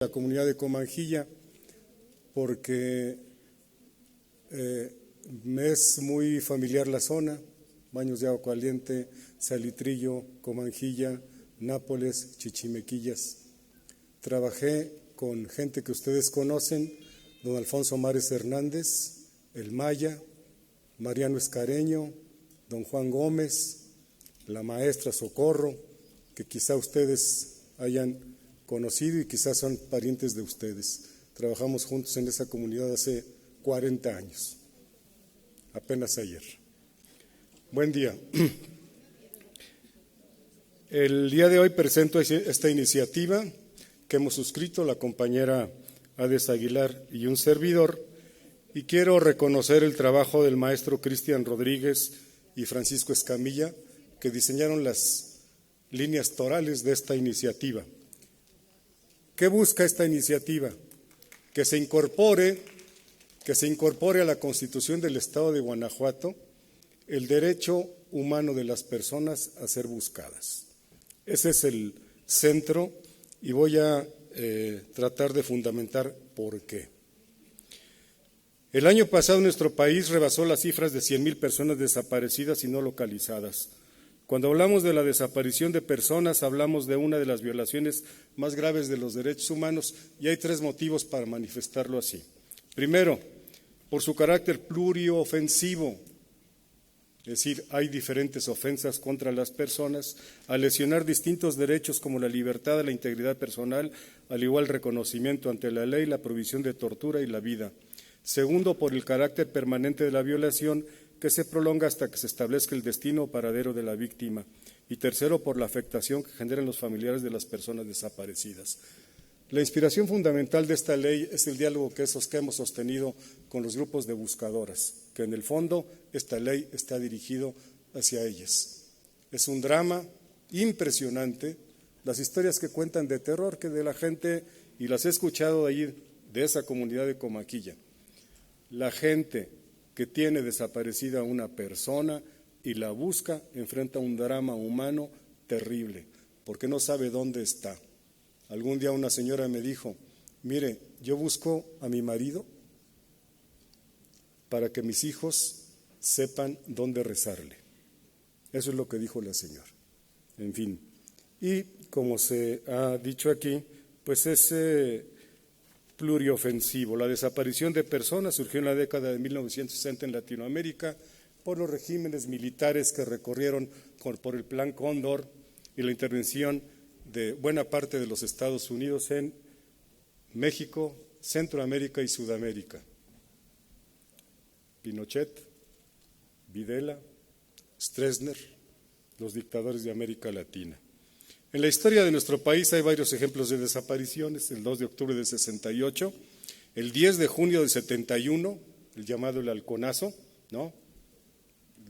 la comunidad de Comanjilla, porque me es muy familiar la zona, Baños de Agua Caliente, Salitrillo, Comanjilla, Nápoles, Chichimequillas. Trabajé con gente que ustedes conocen, don Alfonso Mares Hernández, el Maya, Mariano Escareño, don Juan Gómez, la maestra Socorro, que quizá ustedes hayan conocido y quizás son parientes de ustedes. Trabajamos juntos en esa comunidad hace 40 años, apenas ayer. Buen día. El día de hoy presento esta iniciativa que hemos suscrito la compañera Ades Aguilar y un servidor, y quiero reconocer el trabajo del maestro Cristian Rodríguez y Francisco Escamilla, que diseñaron las líneas torales de esta iniciativa. ¿Qué busca esta iniciativa? Que se incorpore a la Constitución del Estado de Guanajuato el derecho humano de las personas a ser buscadas. Ese es el centro y voy a tratar de fundamentar por qué. El año pasado nuestro país rebasó las cifras de 100,000 personas desaparecidas y no localizadas. Cuando hablamos de la desaparición de personas, hablamos de una de las violaciones más graves de los derechos humanos, y hay 3 motivos para manifestarlo así. Primero, por su carácter pluriofensivo, es decir, hay diferentes ofensas contra las personas, al lesionar distintos derechos como la libertad, la integridad personal, al igual reconocimiento ante la ley, la prohibición de tortura y la vida. Segundo, por el carácter permanente de la violación, que se prolonga hasta que se establezca el destino o paradero de la víctima. Y tercero, por la afectación que generan los familiares de las personas desaparecidas. La inspiración fundamental de esta ley es el diálogo que hemos sostenido con los grupos de buscadoras, que en el fondo esta ley está dirigido hacia ellas. Es un drama impresionante, las historias que cuentan de terror que de la gente, y las he escuchado de allí, de esa comunidad de Comanjilla. La gente que tiene desaparecida a una persona y la busca, enfrenta un drama humano terrible, porque no sabe dónde está. Algún día una señora me dijo, mire, yo busco a mi marido para que mis hijos sepan dónde rezarle. Eso es lo que dijo la señora. En fin, y como se ha dicho aquí, pues es pluriofensivo. La desaparición de personas surgió en la década de 1960 en Latinoamérica por los regímenes militares que recorrieron por el Plan Cóndor y la intervención de buena parte de los Estados Unidos en México, Centroamérica y Sudamérica. Pinochet, Videla, Stroessner, los dictadores de América Latina. En la historia de nuestro país hay varios ejemplos de desapariciones: el 2 de octubre de 68, el 10 de junio de 71, el llamado el halconazo, ¿no?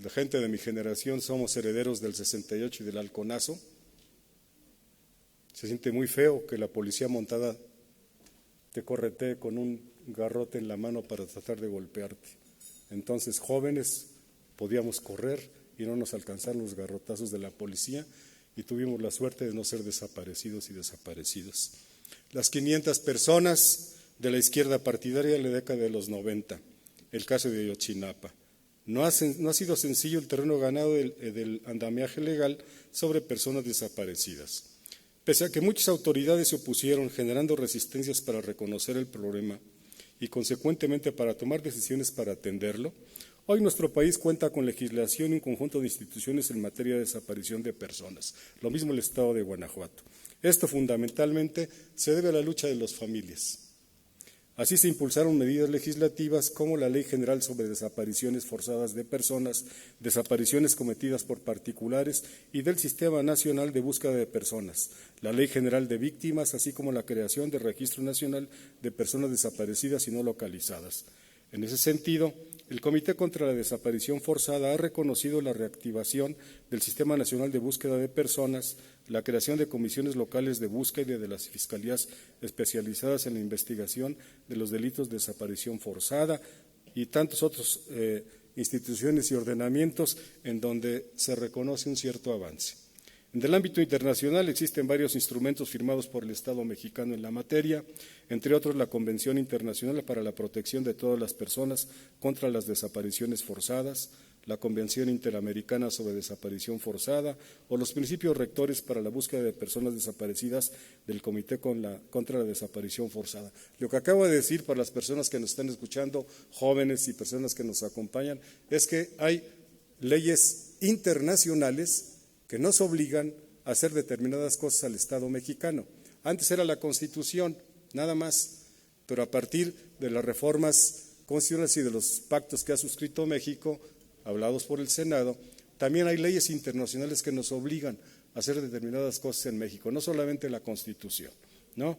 La gente de mi generación somos herederos del 68 y del halconazo. Se siente muy feo que la policía montada te corretee con un garrote en la mano para tratar de golpearte. Entonces, jóvenes, podíamos correr y no nos alcanzaron los garrotazos de la policía, y tuvimos la suerte de no ser desaparecidos y desaparecidas. Las 500 personas de la izquierda partidaria en la década de los 90, el caso de Ayotzinapa. No ha sido sencillo el terreno ganado del andamiaje legal sobre personas desaparecidas. Pese a que muchas autoridades se opusieron, generando resistencias para reconocer el problema y consecuentemente para tomar decisiones para atenderlo, hoy nuestro país cuenta con legislación y un conjunto de instituciones en materia de desaparición de personas, lo mismo el Estado de Guanajuato. Esto fundamentalmente se debe a la lucha de las familias. Así se impulsaron medidas legislativas como la Ley General sobre Desapariciones Forzadas de Personas, desapariciones cometidas por particulares y del Sistema Nacional de Búsqueda de Personas, la Ley General de Víctimas, así como la creación del Registro Nacional de Personas Desaparecidas y No Localizadas. En ese sentido, el Comité contra la Desaparición Forzada ha reconocido la reactivación del Sistema Nacional de Búsqueda de Personas, la creación de comisiones locales de búsqueda y de las fiscalías especializadas en la investigación de los delitos de desaparición forzada y tantos otros instituciones y ordenamientos en donde se reconoce un cierto avance. En el ámbito internacional existen varios instrumentos firmados por el Estado mexicano en la materia, entre otros la Convención Internacional para la Protección de todas las personas contra las desapariciones forzadas, la Convención Interamericana sobre Desaparición Forzada o los principios rectores para la búsqueda de personas desaparecidas del Comité contra la Desaparición Forzada. Lo que acabo de decir para las personas que nos están escuchando, jóvenes y personas que nos acompañan, es que hay leyes internacionales que nos obligan a hacer determinadas cosas al Estado mexicano. Antes era la Constitución, nada más, pero a partir de las reformas constitucionales y de los pactos que ha suscrito México, hablados por el Senado, también hay leyes internacionales que nos obligan a hacer determinadas cosas en México, no solamente la Constitución, ¿no?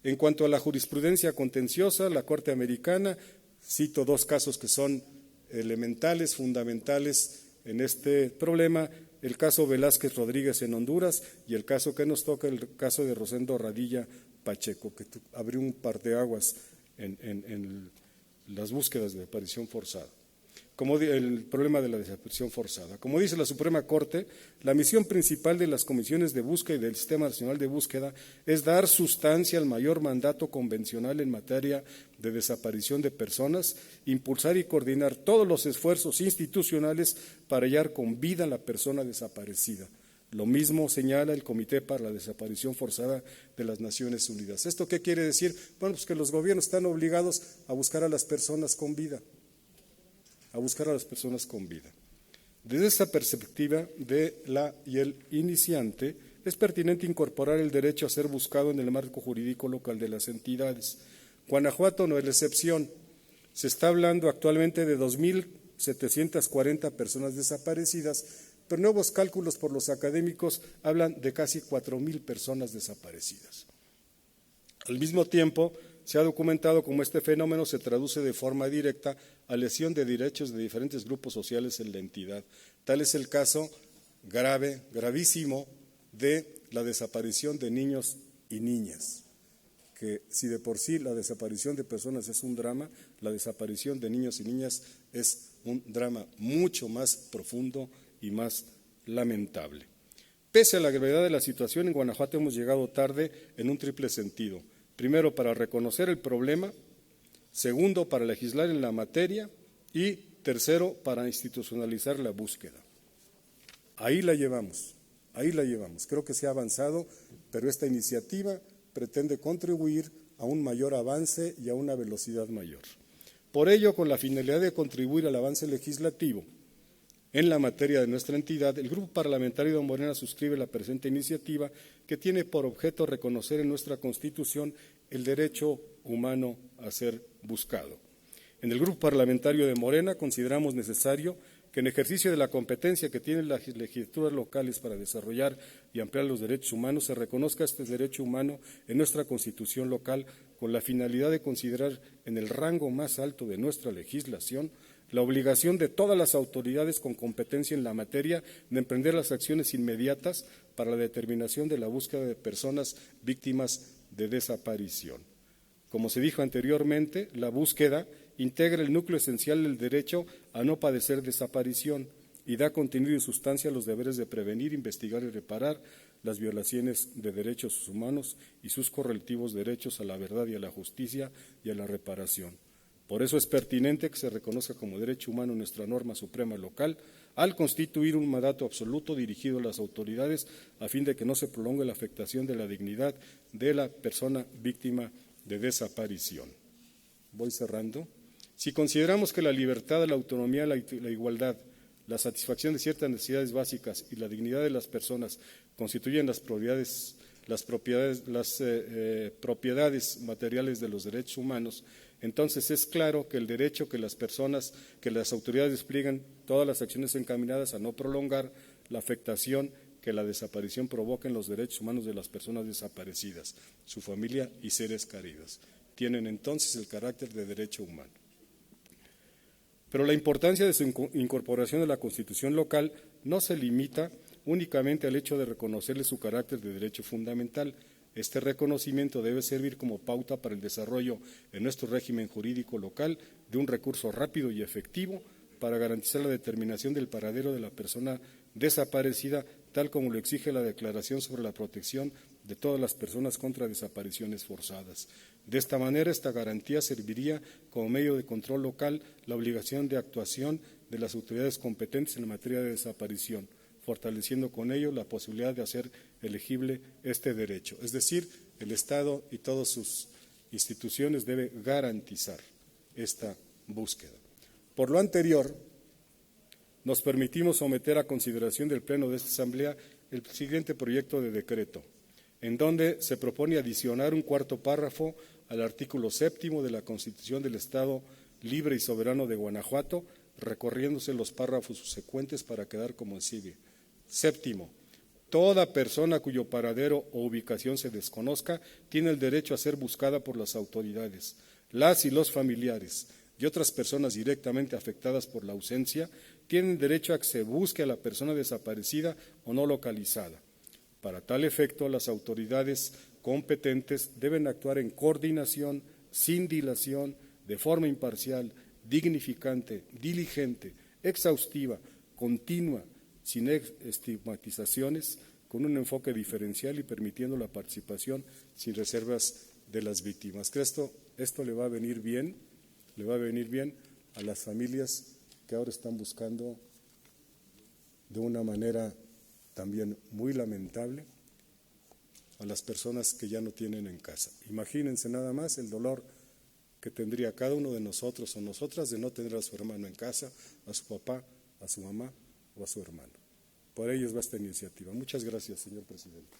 En cuanto a la jurisprudencia contenciosa, la Corte Americana, cito dos casos que son elementales, fundamentales en este problema: el caso Velázquez Rodríguez en Honduras y el caso que nos toca, el caso de Rosendo Radilla Pacheco, que abrió un parteaguas en las búsquedas de desaparición forzada. Como el problema de la desaparición forzada. Como dice la Suprema Corte, la misión principal de las comisiones de búsqueda y del Sistema Nacional de Búsqueda es dar sustancia al mayor mandato convencional en materia de desaparición de personas, impulsar y coordinar todos los esfuerzos institucionales para hallar con vida a la persona desaparecida. Lo mismo señala el Comité para la Desaparición Forzada de las Naciones Unidas. ¿Esto qué quiere decir? Bueno, pues que los gobiernos están obligados a buscar a las personas con vida. Desde esta perspectiva de la y el iniciante, es pertinente incorporar el derecho a ser buscado en el marco jurídico local de las entidades. Guanajuato no es la excepción. Se está hablando actualmente de 2.740 personas desaparecidas, pero nuevos cálculos por los académicos hablan de casi 4.000 personas desaparecidas. Al mismo tiempo, se ha documentado cómo este fenómeno se traduce de forma directa a lesión de derechos de diferentes grupos sociales en la entidad. Tal es el caso grave, gravísimo, de la desaparición de niños y niñas, que si de por sí la desaparición de personas es un drama, la desaparición de niños y niñas es un drama mucho más profundo y más lamentable. Pese a la gravedad de la situación, en Guanajuato hemos llegado tarde en un triple sentido. Primero, para reconocer el problema; segundo, para legislar en la materia; y tercero, para institucionalizar la búsqueda. Ahí la llevamos. Creo que se ha avanzado, pero esta iniciativa pretende contribuir a un mayor avance y a una velocidad mayor. Por ello, con la finalidad de contribuir al avance legislativo en la materia de nuestra entidad, el Grupo Parlamentario de Morena suscribe la presente iniciativa, que tiene por objeto reconocer en nuestra Constitución el derecho humano a ser buscado. En el Grupo Parlamentario de Morena consideramos necesario que en ejercicio de la competencia que tienen las legislaturas locales para desarrollar y ampliar los derechos humanos, se reconozca este derecho humano en nuestra Constitución local, con la finalidad de considerar en el rango más alto de nuestra legislación la obligación de todas las autoridades con competencia en la materia de emprender las acciones inmediatas para la determinación de la búsqueda de personas víctimas de desaparición. Como se dijo anteriormente, la búsqueda integra el núcleo esencial del derecho a no padecer desaparición y da contenido y sustancia a los deberes de prevenir, investigar y reparar las violaciones de derechos humanos y sus correlativos derechos a la verdad y a la justicia y a la reparación. Por eso es pertinente que se reconozca como derecho humano nuestra norma suprema local, al constituir un mandato absoluto dirigido a las autoridades a fin de que no se prolongue la afectación de la dignidad de la persona víctima de desaparición. Voy cerrando. Si consideramos que la libertad, la autonomía, la igualdad, la satisfacción de ciertas necesidades básicas y la dignidad de las personas constituyen las propiedades materiales de los derechos humanos, entonces es claro que el derecho que las autoridades despliegan todas las acciones encaminadas a no prolongar la afectación que la desaparición provoca en los derechos humanos de las personas desaparecidas, su familia y seres queridos. Tienen entonces el carácter de derecho humano. Pero la importancia de su incorporación a la Constitución local no se limita únicamente al hecho de reconocerle su carácter de derecho fundamental. Este reconocimiento debe servir como pauta para el desarrollo en nuestro régimen jurídico local de un recurso rápido y efectivo para garantizar la determinación del paradero de la persona desaparecida tal como lo exige la Declaración sobre la Protección de todas las personas contra desapariciones forzadas. De esta manera, esta garantía serviría como medio de control local la obligación de actuación de las autoridades competentes en materia de desaparición, fortaleciendo con ello la posibilidad de hacer elegible este derecho. Es decir, el Estado y todas sus instituciones deben garantizar esta búsqueda. Por lo anterior, nos permitimos someter a consideración del Pleno de esta Asamblea el siguiente proyecto de decreto, en donde se propone adicionar un cuarto párrafo al artículo 7º de la Constitución del Estado Libre y Soberano de Guanajuato, recorriéndose los párrafos subsecuentes para quedar como sigue. Séptimo, toda persona cuyo paradero o ubicación se desconozca tiene el derecho a ser buscada por las autoridades. Las y los familiares y otras personas directamente afectadas por la ausencia tienen derecho a que se busque a la persona desaparecida o no localizada. Para tal efecto, las autoridades competentes deben actuar en coordinación, sin dilación, de forma imparcial, dignificante, diligente, exhaustiva, continua, sin estigmatizaciones, con un enfoque diferencial y permitiendo la participación sin reservas de las víctimas. Que esto le va a venir bien a las familias que ahora están buscando de una manera también muy lamentable a las personas que ya no tienen en casa. Imagínense nada más el dolor que tendría cada uno de nosotros o nosotras de no tener a su hermano en casa, a su papá, a su mamá o a su hermano. Por ello va esta iniciativa. Muchas gracias, señor presidente.